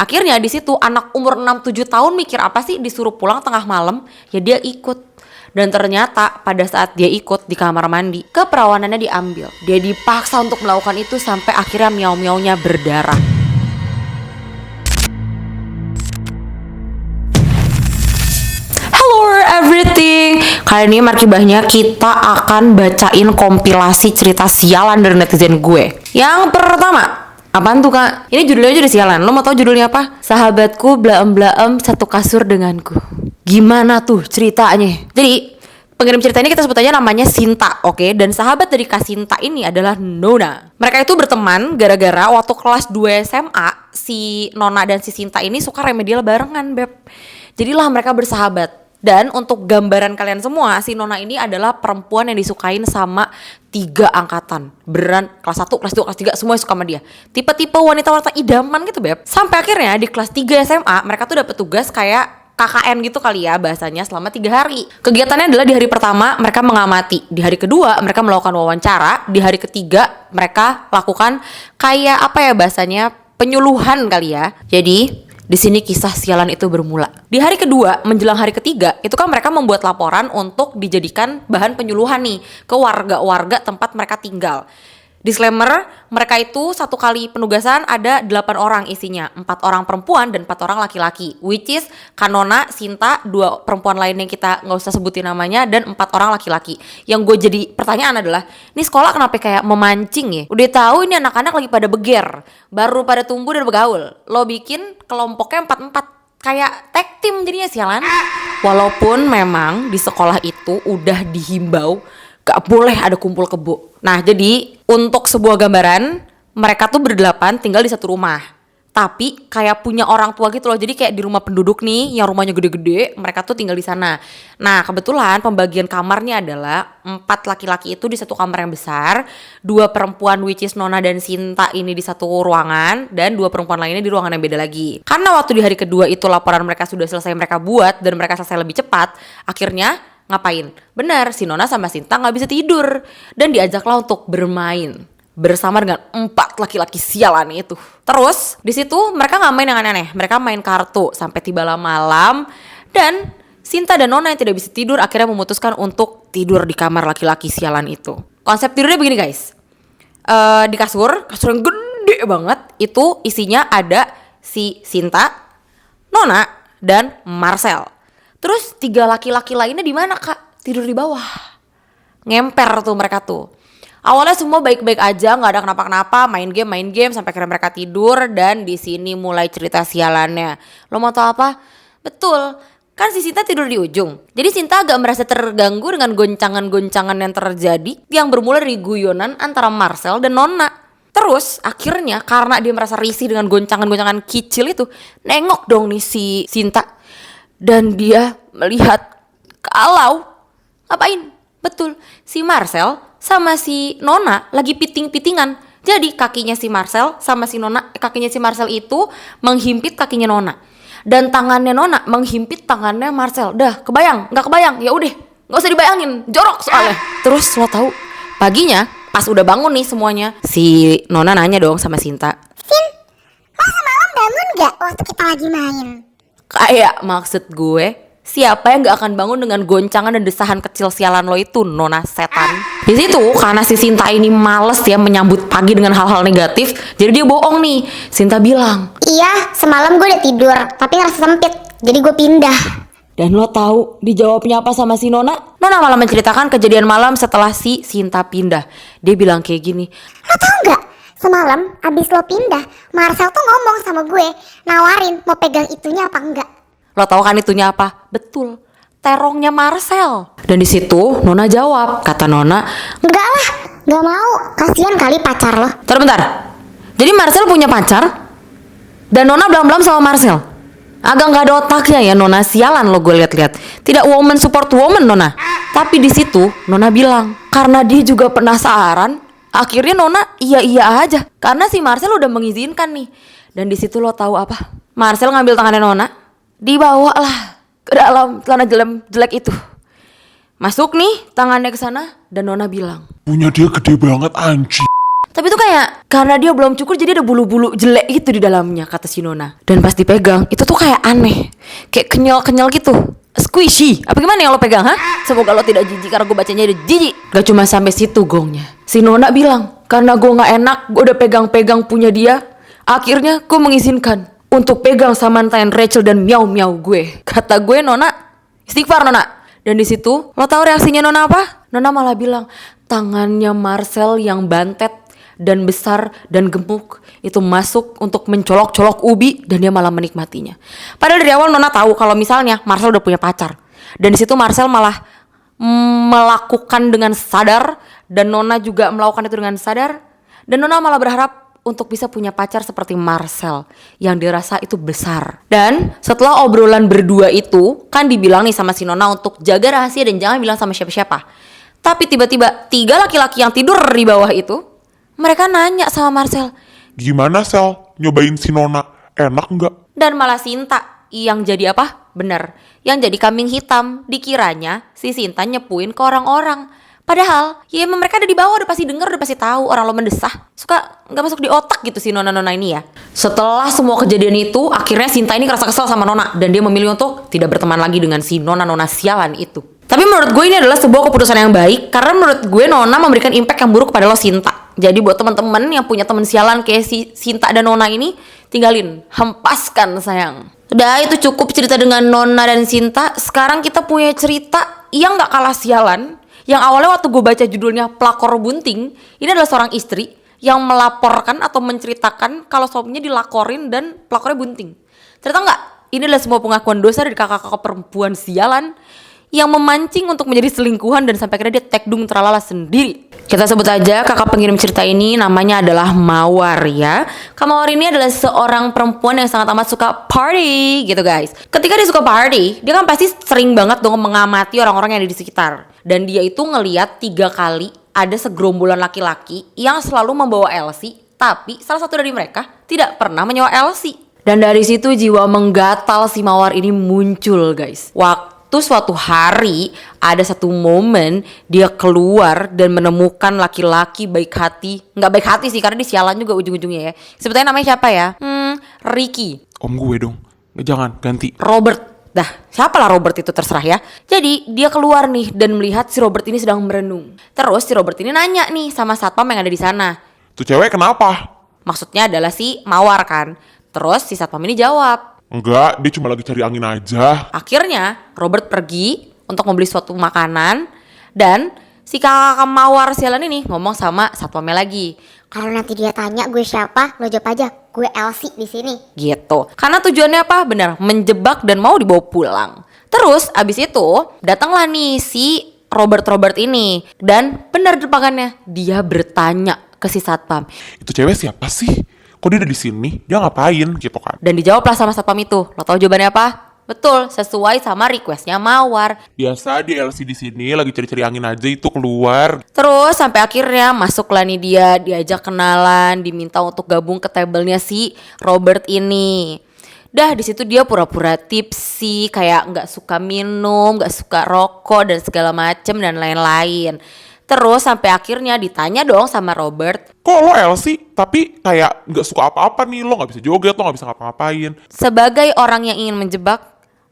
Akhirnya di situ anak umur 6-7 tahun mikir apa sih disuruh pulang tengah malam? Ya dia ikut. Dan ternyata pada saat dia ikut di kamar mandi, keperawanannya diambil. Dia dipaksa untuk melakukan itu sampai akhirnya miau-miaunya berdarah. Hello everything. Kali ini markibahnya kita akan bacain kompilasi cerita sialan dari netizen gue. Yang pertama, apaan tuh kak? Ini judulnya aja udah sialan. Lo mau tau judulnya apa? Sahabatku blaem-blaem satu kasur denganku. Gimana tuh ceritanya? Jadi pengirim cerita ini kita sebut aja namanya Sinta, oke? Dan sahabat dari Kak Sinta ini adalah Nona. Mereka itu berteman gara-gara waktu kelas 2 SMA si Nona dan si Sinta ini suka remedial barengan, Beb. Jadilah mereka bersahabat. Dan untuk gambaran kalian semua, si Nona ini adalah perempuan yang disukain sama 3 angkatan. Beneran kelas 1, kelas 2, kelas 3 semua suka sama dia. Tipe-tipe wanita-wanita idaman gitu, Beb. Sampai akhirnya di kelas 3 SMA mereka tuh dapet tugas kayak KKN gitu kali ya bahasanya selama 3 hari. Kegiatannya adalah di hari pertama mereka mengamati, di hari kedua mereka melakukan wawancara, di hari ketiga mereka lakukan kayak apa ya bahasanya penyuluhan kali ya. Jadi di sini kisah sialan itu bermula. Di hari kedua menjelang hari ketiga itu kan mereka membuat laporan untuk dijadikan bahan penyuluhan nih ke warga-warga tempat mereka tinggal. Disclaimer, mereka itu satu kali penugasan ada 8 orang isinya, 4 orang perempuan dan 4 orang laki-laki, which is Kanona, Sinta, 2 perempuan lain yang kita gak usah sebutin namanya, dan 4 orang laki-laki. Yang gue jadi pertanyaan adalah, ini sekolah kenapa kayak memancing ya? Udah tahu ini anak-anak lagi pada beger, baru pada tumbuh dan bergaul, lo bikin kelompoknya 4-4 kayak tag team jadinya sialan. Walaupun memang di sekolah itu udah dihimbau gak boleh ada kumpul kebo. Nah jadi untuk sebuah gambaran mereka tuh berdelapan tinggal di satu rumah, tapi kayak punya orang tua gitu loh. Jadi kayak di rumah penduduk nih yang rumahnya gede-gede, mereka tuh tinggal di sana. Nah kebetulan pembagian kamarnya adalah 4 laki-laki itu di satu kamar yang besar, 2 perempuan which is Nona dan Sinta ini di satu ruangan, dan 2 perempuan lainnya di ruangan yang beda lagi. Karena waktu di hari kedua itu laporan mereka sudah selesai mereka buat dan mereka selesai lebih cepat, akhirnya ngapain? Benar, si Nona sama Sinta gak bisa tidur dan diajaklah untuk bermain bersama dengan 4 laki-laki sialan itu. Terus di situ mereka nggak main yang aneh-aneh, mereka main kartu sampai tibalah malam. Dan Sinta dan Nona yang tidak bisa tidur akhirnya memutuskan untuk tidur di kamar laki-laki sialan itu. Konsep tidurnya begini guys, di kasur yang gede banget itu isinya ada si Sinta, Nona, dan Marcel. Terus 3 laki-laki lainnya di mana kak? Tidur di bawah, ngemper tuh mereka tuh. Awalnya semua baik-baik aja, nggak ada kenapa-kenapa, main game sampai akhirnya mereka tidur. Dan di sini mulai cerita sialannya. Lo mau tau apa? Betul, kan si Sinta tidur di ujung. Jadi Sinta agak merasa terganggu dengan goncangan-goncangan yang terjadi, yang bermula dari guyonan antara Marcel dan Nona. Terus akhirnya karena dia merasa risih dengan goncangan-goncangan kecil itu, nengok dong nih si Sinta. Dan dia melihat kalau ngapain? Betul, si Marcel sama si Nona lagi piting-pitingan. Jadi kakinya si Marcel sama si Nona, kakinya si Marcel itu menghimpit kakinya Nona, dan tangannya Nona menghimpit tangannya Marcel. Dah kebayang? Nggak kebayang? Ya udah, nggak usah dibayangin, jorok soalnya. Terus lo tahu paginya pas udah bangun nih semuanya, si Nona nanya dong sama Sinta, Sin, lo semalam bangun gak waktu kita lagi main? kayak maksud gue, siapa yang gak akan bangun dengan goncangan dan desahan kecil sialan lo itu, Nona setan. Di situ karena si Sinta ini males ya menyambut pagi dengan hal-hal negatif, jadi dia bohong nih. Sinta bilang, Iya, semalam gue udah tidur, tapi ngerasa sempit, jadi gue pindah. dan lo tahu dijawabnya apa sama si Nona? Nona malah menceritakan kejadian malam setelah si Sinta pindah. Dia bilang kayak gini, Lo tau gak? Semalam abis lo pindah, Marcel tuh ngomong sama gue, nawarin mau pegang itunya apa enggak. lo tahu kan itunya apa? Betul, terongnya Marcel. Dan di situ Nona jawab, kata Nona, Enggak lah, gak mau, kasihan kali pacar lo. bentar. Jadi Marcel punya pacar dan Nona belam-belam sama Marcel. Agak nggak ada otaknya ya Nona, sialan lo gue lihat-lihat. Tidak woman support woman Nona. Tapi di situ Nona bilang karena dia juga penasaran. Akhirnya Nona iya aja karena si Marcel udah mengizinkan nih. Dan di situ lo tahu apa? Marcel ngambil tangannya Nona, dibawa lah ke dalam celana jelek itu. Masuk nih tangannya ke sana dan Nona bilang, punya dia gede banget anjing. tapi Tapi itu kayak karena dia belum cukur jadi ada bulu-bulu jelek gitu di dalamnya, kata si Nona. Dan pas dipegang itu tuh kayak aneh, kayak kenyal-kenyal gitu, squishy. Apa gimana yang lo pegang, ha? Semoga lo tidak jijik karena gue bacanya udah jijik. Gak cuma sampai situ gongnya. Si Nona bilang, karena gue gak enak, gue udah pegang-pegang punya dia, akhirnya gue mengizinkan untuk pegang samantain Rachel dan miau-miau gue. Kata gue, Nona, istighfar Nona. Dan di situ lo tahu reaksinya Nona apa? Nona malah bilang tangannya Marcel yang bantet dan besar dan gemuk itu masuk untuk mencolok-colok ubi dan dia malah menikmatinya. Padahal dari awal Nona tahu kalau misalnya Marcel udah punya pacar. Dan di situ Marcel malah melakukan dengan sadar dan Nona juga melakukan itu dengan sadar. Dan Nona malah berharap untuk bisa punya pacar seperti Marcel yang dirasa itu besar. Dan setelah obrolan berdua itu kan dibilang nih sama si Nona untuk jaga rahasia dan jangan bilang sama siapa-siapa. Tapi tiba-tiba 3 laki-laki yang tidur di bawah itu, mereka nanya sama Marcel, Gimana Sel? Nyobain si Nona? Enak nggak? dan malah Sinta yang jadi apa? Bener, yang jadi kambing hitam. Dikiranya si Sinta nyepuin ke orang-orang. Padahal ya emang mereka ada di bawah, udah pasti denger, udah pasti tahu orang lo mendesah. Suka gak masuk di otak gitu si Nona-Nona ini ya. Setelah semua kejadian itu, akhirnya Sinta ini ngerasa kesel sama Nona. Dan dia memilih untuk tidak berteman lagi dengan si Nona-Nona sialan itu. Tapi menurut gue ini adalah sebuah keputusan yang baik. Karena menurut gue Nona memberikan impact yang buruk kepada lo Sinta. Jadi buat teman-teman yang punya teman sialan kayak si Sinta dan Nona ini, tinggalin, hempaskan sayang. Udah, itu cukup cerita dengan Nona dan Sinta. Sekarang kita punya cerita yang gak kalah sialan. Yang awalnya waktu gue baca judulnya Pelakor Bunting, ini adalah seorang istri yang melaporkan atau menceritakan kalau suaminya dilakorin dan pelakornya bunting. Ternyata enggak, ini adalah semua pengakuan dosa dari kakak-kakak perempuan sialan yang memancing untuk menjadi selingkuhan dan sampai akhirnya dia tekdung teralala sendiri. Kita sebut aja kakak pengirim cerita ini namanya adalah Mawar ya. Kak Mawar ini adalah seorang perempuan yang sangat amat suka party gitu guys. Ketika dia suka party, dia kan pasti sering banget dong mengamati orang-orang yang ada di sekitar. Dan dia itu ngeliat 3 kali ada segerombolan laki-laki yang selalu membawa Elsie, tapi salah satu dari mereka tidak pernah menyewa Elsie. Dan dari situ jiwa menggatal si Mawar ini muncul guys. Waktu suatu hari ada satu momen dia keluar dan menemukan laki-laki baik hati. Nggak baik hati sih karena dia sialan juga ujung-ujungnya ya. Sebetulnya namanya siapa ya? Ricky. Om gue dong. Jangan, ganti. Robert. Dah, siapalah Robert itu terserah ya. Jadi dia keluar nih dan melihat si Robert ini sedang merenung. Terus si Robert ini nanya nih sama satpam yang ada di sana. Tuh cewek kenapa? Maksudnya adalah si Mawar kan. Terus si satpam ini jawab, Enggak, dia cuma lagi cari angin aja. akhirnya Robert pergi untuk membeli suatu makanan. Dan si kakak Mawar sialan ini ngomong sama satpamnya lagi. Kalau nanti dia tanya gue siapa, lo jawab aja, gue Elsie di sini. Gitu. Karena tujuannya apa? Benar, menjebak dan mau dibawa pulang. Terus abis itu datanglah nih si Robert ini. Dan benar depannya dia bertanya ke si satpam. Itu cewek siapa sih? Kok dia ada di sini? Dia ngapain gitu kan? Dan dijawablah sama satpam itu. Lo tau jawabannya apa? Betul, sesuai sama requestnya Mawar. Biasa di LC di sini lagi cari-cari angin aja itu keluar. Terus sampai akhirnya masuklah nih dia, diajak kenalan, diminta untuk gabung ke tabelnya si Robert ini. Dah di situ dia pura-pura tipsy, kayak nggak suka minum, nggak suka rokok dan segala macem dan lain-lain. Terus sampai akhirnya ditanya dong sama Robert, Kok lo LC tapi kayak nggak suka apa-apa nih, lo nggak bisa joget, lo nggak bisa ngapa-ngapain. sebagai orang yang ingin menjebak,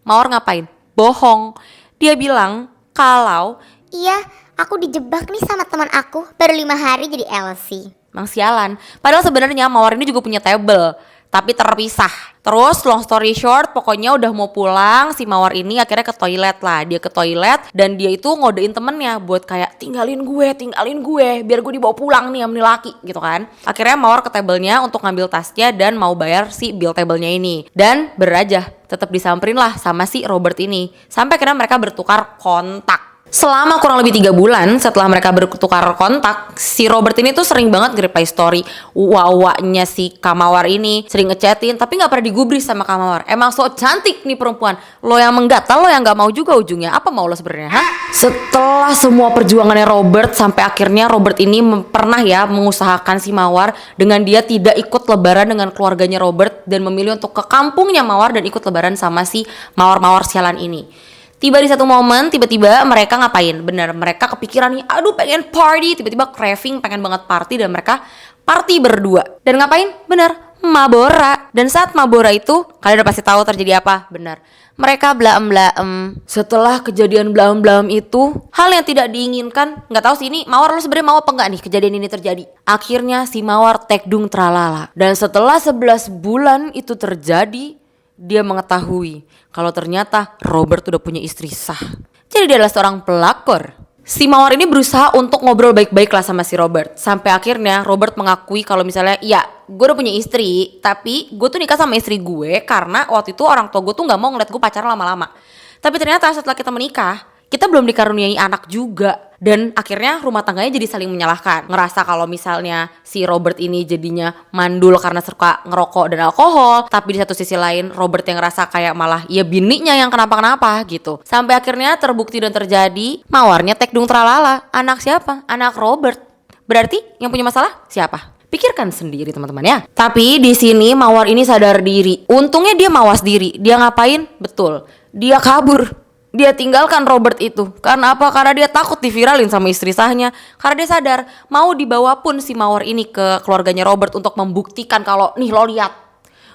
Mawar ngapain? Bohong. Dia bilang kalau Iya, aku dijebak nih sama teman aku, baru 5 hari jadi Elsie. Mang sialan. Padahal sebenarnya Mawar ini juga punya tabel, tapi terpisah. Terus long story short, pokoknya udah mau pulang, si Mawar ini akhirnya ke toilet lah. Dia ke toilet dan dia itu ngodein temennya buat kayak tinggalin gue, biar gue dibawa pulang nih sama nih laki gitu kan. Akhirnya Mawar ke tabelnya untuk ngambil tasnya dan mau bayar si bill tabelnya ini. Dan beraja, tetap disamperin lah sama si Robert ini. Sampai akhirnya mereka bertukar kontak. Selama kurang lebih 3 bulan setelah mereka bertukar kontak, si Robert ini tuh sering banget nge-reply story uwa-uwanya si Kamawar ini, sering ngechatin tapi gak pernah digubris sama Kamawar. Emang so cantik nih perempuan, lo yang menggatal, lo yang gak mau juga ujungnya. Apa mau lo sebenarnya, ha? Setelah semua perjuangannya Robert, sampai akhirnya Robert ini pernah ya mengusahakan si Mawar dengan dia tidak ikut lebaran dengan keluarganya Robert dan memilih untuk ke kampungnya Mawar dan ikut lebaran sama si Mawar-Mawar sialan ini. Tiba di satu momen, tiba-tiba mereka ngapain? Bener, mereka kepikiran nih, aduh pengen party, tiba-tiba craving, pengen banget party dan mereka party berdua. Dan ngapain? Bener, mabora. Dan saat mabora itu, kalian udah pasti tahu terjadi apa? Benar, mereka blaem-blaem. Setelah kejadian blaem-blaem itu, hal yang tidak diinginkan, nggak tahu sih ini Mawar lo sebenarnya mau apa nggak nih kejadian ini terjadi. Akhirnya si Mawar tekdung tralala. Dan setelah 11 bulan itu terjadi, dia mengetahui kalau ternyata Robert udah punya istri sah. Jadi dia adalah seorang pelakor. Si Mawar ini berusaha untuk ngobrol baik-baik lah sama si Robert. Sampai akhirnya Robert mengakui kalau misalnya, iya gue udah punya istri, tapi gue tuh nikah sama istri gue karena waktu itu orang tua gue tuh gak mau ngeliat gue pacaran lama-lama. Tapi ternyata setelah kita menikah, kita belum dikaruniai anak juga. Dan akhirnya rumah tangganya jadi saling menyalahkan. Ngerasa kalau misalnya si Robert ini jadinya mandul karena suka ngerokok dan alkohol. Tapi di satu sisi lain Robert yang ngerasa kayak malah ya bininya yang kenapa-kenapa gitu. Sampai akhirnya terbukti dan terjadi, Mawarnya tekdung tralala. Anak siapa? Anak Robert. Berarti yang punya masalah siapa? Pikirkan sendiri teman-teman ya. Tapi di sini Mawar ini sadar diri. Untungnya dia mawas diri. Dia ngapain? Betul, dia kabur. Dia tinggalkan Robert itu. Karena apa? Karena dia takut diviralin sama istri sahnya. Karena dia sadar mau dibawa pun si Mawar ini ke keluarganya Robert untuk membuktikan kalau nih lo lihat,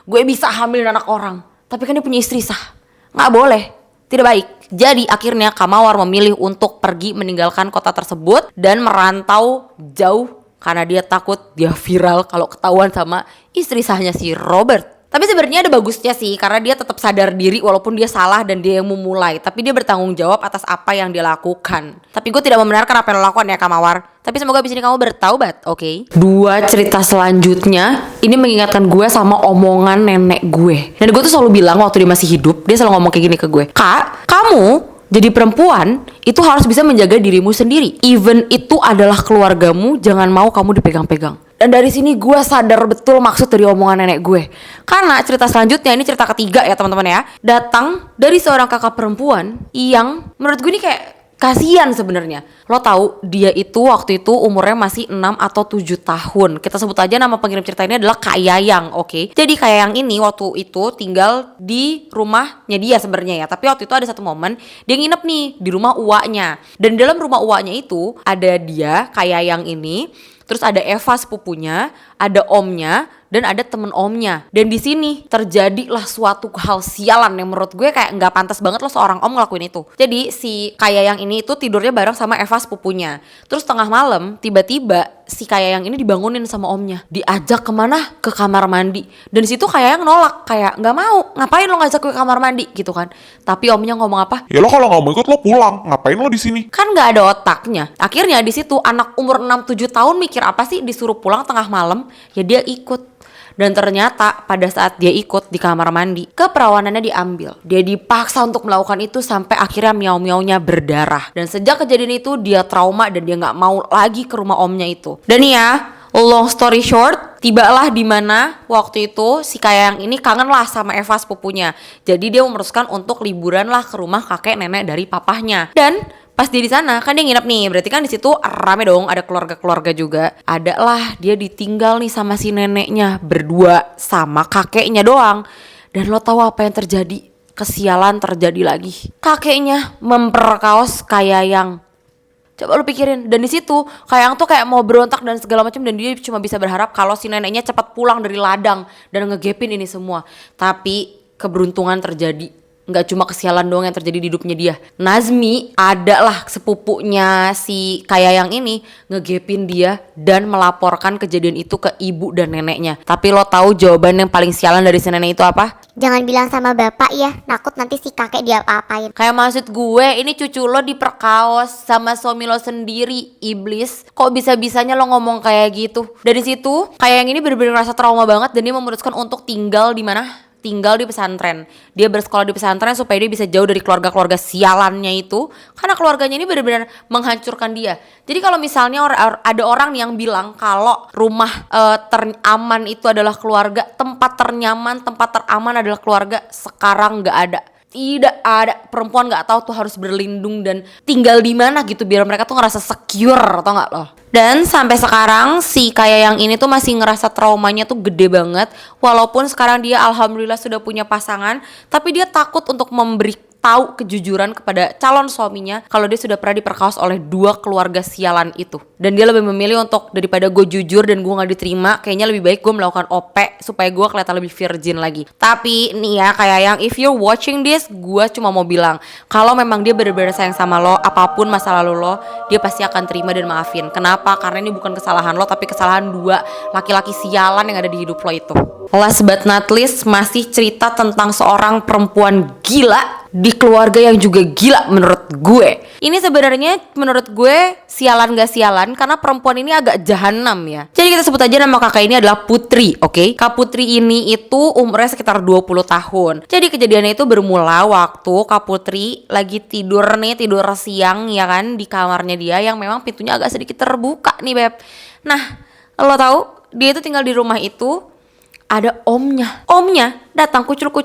gue bisa hamilin anak orang. Tapi kan dia punya istri sah. Nggak boleh, tidak baik. Jadi akhirnya Kak Mawar memilih untuk pergi meninggalkan kota tersebut dan merantau jauh karena dia takut dia viral kalau ketahuan sama istri sahnya si Robert. Tapi sebenarnya ada bagusnya sih, karena dia tetap sadar diri walaupun dia salah dan dia yang memulai. Tapi dia bertanggung jawab atas apa yang dia lakukan. Tapi gue tidak membenarkan apa yang lo lakukan ya Kak Mawar. Tapi semoga abis ini kamu bertaubat, oke? Dua cerita selanjutnya, ini mengingatkan gue sama omongan nenek gue. Dan gue tuh selalu bilang waktu dia masih hidup, dia selalu ngomong kayak gini ke gue. Kak, kamu jadi perempuan itu harus bisa menjaga dirimu sendiri. Even itu adalah keluargamu, jangan mau kamu dipegang-pegang. Dan dari sini gue sadar betul maksud dari omongan nenek gue. Karena cerita selanjutnya, ini cerita ketiga ya teman-teman ya, datang dari seorang kakak perempuan yang menurut gue ini kayak kasian sebenarnya. Lo tahu dia itu waktu itu umurnya masih 6 atau 7 tahun. Kita sebut aja nama pengirim cerita ini adalah Kak Yayang, oke? Jadi Kak Yayang ini waktu itu tinggal di rumahnya dia sebenarnya ya. Tapi waktu itu ada satu momen dia nginep nih di rumah uaknya. Dan di dalam rumah uaknya itu ada dia, Kak Yayang ini. Terus ada Eva sepupunya, ada omnya, dan ada temen omnya. Dan di sini terjadilah suatu hal sialan yang menurut gue kayak nggak pantas banget lo seorang om ngelakuin itu. Jadi si Kayayang ini itu tidurnya bareng sama Eva sepupunya. Terus tengah malam tiba-tiba si Kayayang ini dibangunin sama omnya. Diajak kemana? Ke kamar mandi. Dan di situ Kayayang nolak, kayak nggak mau. Ngapain lo ngajak gue ke kamar mandi gitu kan? Tapi omnya ngomong apa? Ya lo kalau nggak mau ikut lo pulang. Ngapain lo di sini? Kan nggak ada otaknya. Akhirnya di situ anak umur 6-7 tahun mikir apa sih disuruh pulang tengah malam? Ya dia ikut. Dan ternyata pada saat dia ikut di kamar mandi, keperawanannya diambil. Dia dipaksa untuk melakukan itu sampai akhirnya miau-miaunya berdarah. Dan sejak kejadian itu dia trauma dan dia gak mau lagi ke rumah omnya itu. Dan ya, long story short, tibalah di mana waktu itu si Kayang ini kangen lah sama Eva sepupunya. Jadi dia memutuskan untuk liburan lah ke rumah kakek nenek dari papahnya. Dan pas dia di sana kan dia nginep nih, berarti kan di situ rame dong, ada keluarga-keluarga juga. Ada lah dia ditinggal nih sama si neneknya berdua sama kakeknya doang. Dan lo tahu apa yang terjadi? Kesialan terjadi lagi. Kakeknya memperkaos Kayayang. Coba lu pikirin. Dan di situ Kayang tuh kayak mau berontak dan segala macam, dan dia cuma bisa berharap kalau si neneknya cepat pulang dari ladang dan ngegepin ini semua. Tapi keberuntungan terjadi. Nggak cuma kesialan doang yang terjadi di hidupnya dia. Nazmi adalah sepupunya si Kayayang ini ngegepin dia dan melaporkan kejadian itu ke ibu dan neneknya. Tapi lo tahu jawaban yang paling sialan dari si nenek itu apa? Jangan bilang sama bapak ya, takut nanti si kakek dia apa-apain. Kayak maksud gue, ini cucu lo diperkaos sama suami lo sendiri, iblis. Kok bisa-bisanya lo ngomong kayak gitu? Dari situ Kayayang ini bener-bener ngerasa trauma banget dan dia memutuskan untuk tinggal di mana? Tinggal di pesantren. Dia bersekolah di pesantren supaya dia bisa jauh dari keluarga-keluarga sialannya itu. Karena keluarganya ini benar-benar menghancurkan dia. Jadi kalau misalnya ada orang yang bilang kalau rumah teraman itu adalah keluarga, tempat ternyaman, tempat teraman adalah keluarga, sekarang nggak ada. Tidak ada. Perempuan nggak tahu tuh harus berlindung dan tinggal di mana gitu biar mereka tuh ngerasa secure, tau nggak lo? Dan sampai sekarang si Kayayang ini tuh masih ngerasa traumanya tuh gede banget. Walaupun sekarang dia alhamdulillah sudah punya pasangan, tapi dia takut untuk tahu kejujuran kepada calon suaminya kalau dia sudah pernah diperkaos oleh 2 keluarga sialan itu. Dan dia lebih memilih untuk daripada gue jujur dan gue gak diterima, kayaknya lebih baik gue melakukan OP supaya gue kelihatan lebih virgin lagi. Tapi nih ya, kayak yang if you're watching this, gue cuma mau bilang kalau memang dia benar-benar sayang sama lo, apapun masa lalu lo, dia pasti akan terima dan maafin. Kenapa? Karena ini bukan kesalahan lo, tapi kesalahan 2 laki-laki sialan yang ada di hidup lo itu. Last but not least, masih cerita tentang seorang perempuan gila di keluarga yang juga gila menurut gue. Ini sebenarnya menurut gue sialan gak sialan karena perempuan ini agak jahanam ya. Jadi kita sebut aja nama kakak ini adalah Putri, oke? Kak Putri ini itu umurnya sekitar 20 tahun. Jadi kejadiannya itu bermula waktu Kak Putri lagi tidur siang ya kan, di kamarnya dia yang memang pintunya agak sedikit terbuka nih Beb. Nah, lo tahu dia itu tinggal di rumah itu. Ada omnya datang kucluk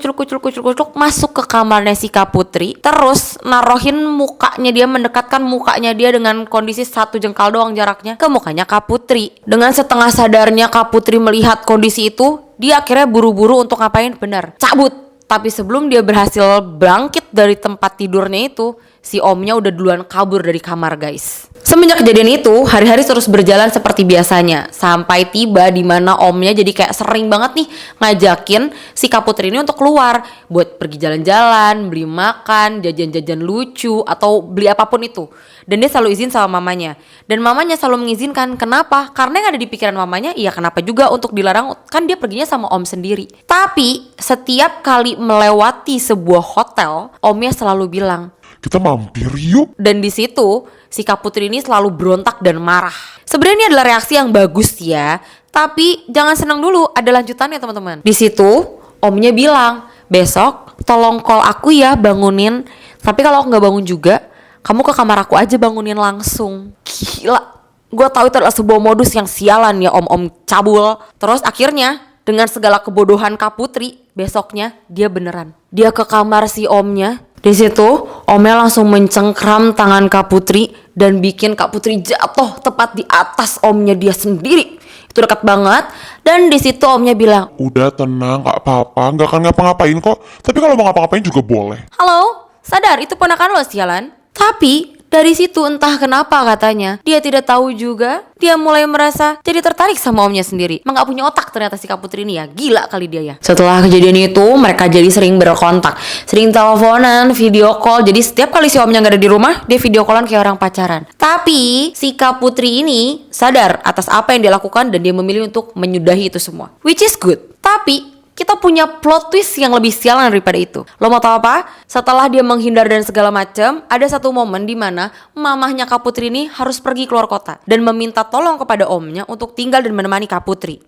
masuk ke kamarnya si Kak Putri, terus narohin mukanya dia, mendekatkan mukanya dia dengan kondisi 1 jengkal doang jaraknya ke mukanya Kak Putri. Dengan setengah sadarnya Kak Putri melihat kondisi itu, dia akhirnya buru-buru untuk ngapain? Bener, cabut. Tapi sebelum dia berhasil bangkit dari tempat tidurnya itu, si omnya udah duluan kabur dari kamar guys. Semenjak kejadian itu, hari-hari terus berjalan seperti biasanya. Sampai tiba di mana omnya jadi kayak sering banget nih ngajakin si Kak Putri ini untuk keluar. Buat pergi jalan-jalan, beli makan, jajan-jajan lucu, atau beli apapun itu. Dan dia selalu izin sama mamanya. Dan mamanya selalu mengizinkan. Kenapa? Karena yang ada di pikiran mamanya, iya kenapa juga untuk dilarang, kan dia perginya sama om sendiri. Tapi setiap kali melewati sebuah hotel, omnya selalu bilang, kita mampir yuk. dan di situ si Kak Putri ini selalu berontak dan marah. Sebenarnya ini adalah reaksi yang bagus ya, tapi jangan senang dulu, ada lanjutannya teman-teman. Di situ omnya bilang, besok tolong call aku ya, bangunin. Tapi kalau aku nggak bangun juga, kamu ke kamar aku aja bangunin langsung. Gila, gue tahu itu adalah sebuah modus yang sialan ya om-om cabul. Terus akhirnya dengan segala kebodohan Kak Putri, besoknya dia beneran. Dia ke kamar si omnya. Di situ omnya langsung mencengkram tangan Kak Putri dan bikin Kak Putri jatuh tepat di atas omnya dia sendiri. Itu dekat banget. Dan di situ omnya bilang, Udah tenang, gak apa-apa, gak akan ngapa-ngapain kok. Tapi kalau mau ngapa-ngapain juga boleh. halo, sadar itu ponakan lo sialan. Tapi dari situ entah kenapa katanya dia tidak tahu juga, dia mulai merasa jadi tertarik sama omnya sendiri. Emang gak punya otak ternyata si Kak Putri ini ya. Gila kali dia ya. Setelah kejadian itu mereka jadi sering berkontak, sering teleponan, video call. Jadi setiap kali si omnya gak ada di rumah, dia video callan kayak orang pacaran. Tapi si Kak Putri ini sadar atas apa yang dia lakukan dan dia memilih untuk menyudahi itu semua, which is good. Tapi kita punya plot twist yang lebih sialan daripada itu. Lo mau tahu apa? Setelah dia menghindar dan segala macam, ada satu momen di mana mamahnya Kak Putri ini harus pergi keluar kota dan meminta tolong kepada omnya untuk tinggal dan menemani Kak Putri.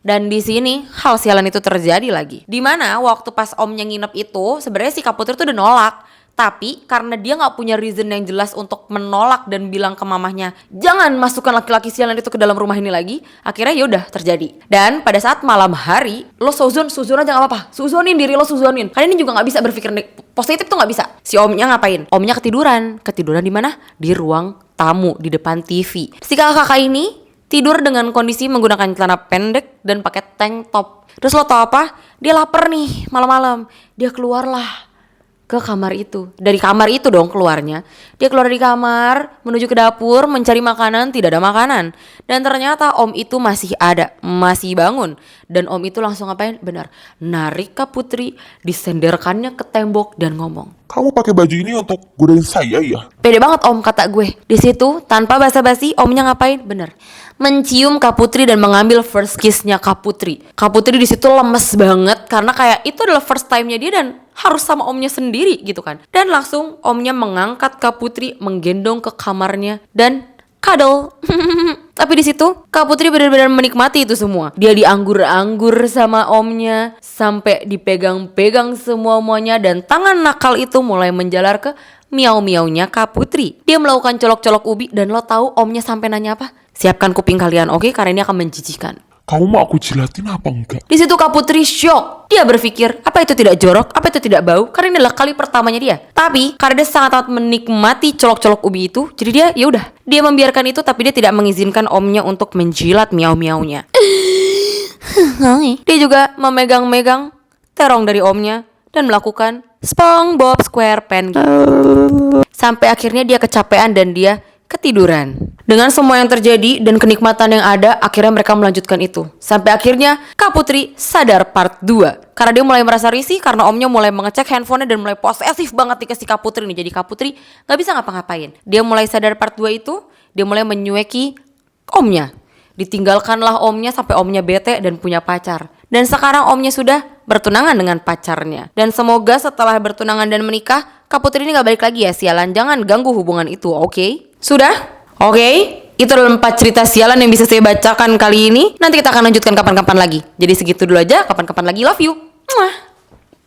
Dan di sini hal sialan itu terjadi lagi. Di mana waktu pas omnya nginep itu, sebenarnya si Kak Putri tuh udah nolak. Tapi karena dia gak punya reason yang jelas untuk menolak dan bilang ke mamahnya, jangan masukkan laki-laki sialan itu ke dalam rumah ini lagi, akhirnya yaudah terjadi. Dan pada saat malam hari, lo suzon aja gak apa-apa, suzonin diri lo, suzonin. Karena ini juga gak bisa berpikir positif tuh gak bisa. Si omnya ngapain? Omnya ketiduran di mana? Di ruang tamu, di depan TV. Si kakak ini tidur dengan kondisi menggunakan celana pendek dan pakai tank top. Terus lo tau apa? Dia lapar nih malam-malam. Dia keluarlah ke kamar itu. Dari kamar itu dong keluarnya. Dia keluar dari kamar, menuju ke dapur, mencari makanan, tidak ada makanan. Dan ternyata om itu masih ada, masih bangun. Dan om itu langsung ngapain? Benar, narik Kak Putri, disenderkannya ke tembok dan ngomong, Kamu pakai baju ini untuk godain saya ya? pede banget om, kata gue. Di situ tanpa basa-basi omnya ngapain? Bener, mencium Kak Putri dan mengambil first kiss-nya Kak Putri. Kak Putri di situ lemes banget karena kayak itu adalah first time-nya dia dan harus sama omnya sendiri gitu kan. Dan langsung omnya mengangkat Kak Putri, menggendong ke kamarnya dan cuddle. Tapi di situ Kak Putri benar-benar menikmati itu semua. Dia dianggur-anggur sama omnya sampai dipegang-pegang semua-muanya dan tangan nakal itu mulai menjalar ke miau-miaunya Kak Putri. Dia melakukan colok-colok ubi dan lo tahu omnya sampai nanya apa? Siapkan kuping kalian, oke? Karena ini akan menjijikan. Kamu mau aku jilatin apa enggak? Di situ Kak Putri shock. Dia berpikir, apa itu tidak jorok? Apa itu tidak bau? Karena ini adalah kali pertamanya dia. Tapi karena dia sangat menikmati colok-colok ubi itu, jadi dia ya udah, dia membiarkan itu, tapi dia tidak mengizinkan omnya untuk menjilat miau-miaunya. Dia juga memegang-megang terong dari omnya dan melakukan SpongeBob SquarePants. Sampai akhirnya dia kecapean dan dia ketiduran. Dengan semua yang terjadi dan kenikmatan yang ada, akhirnya mereka melanjutkan itu. Sampai akhirnya Kak Putri sadar part 2. Karena dia mulai merasa risih karena omnya mulai mengecek handphonenya dan mulai posesif banget nih ke si Kak Putri nih. Jadi Kak Putri gak bisa ngapa-ngapain. Dia mulai sadar part 2 itu, dia mulai menyueki omnya. Ditinggalkanlah omnya sampai omnya bete dan punya pacar. Dan sekarang omnya sudah bertunangan dengan pacarnya. Dan semoga setelah bertunangan dan menikah, Kak Putri ini gak balik lagi ya, sialan. Jangan ganggu hubungan itu, oke? Sudah? Oke? Itu adalah 4 cerita sialan yang bisa saya bacakan kali ini. Nanti kita akan lanjutkan kapan-kapan lagi. Jadi segitu dulu aja, kapan-kapan lagi. Love you. Mwah.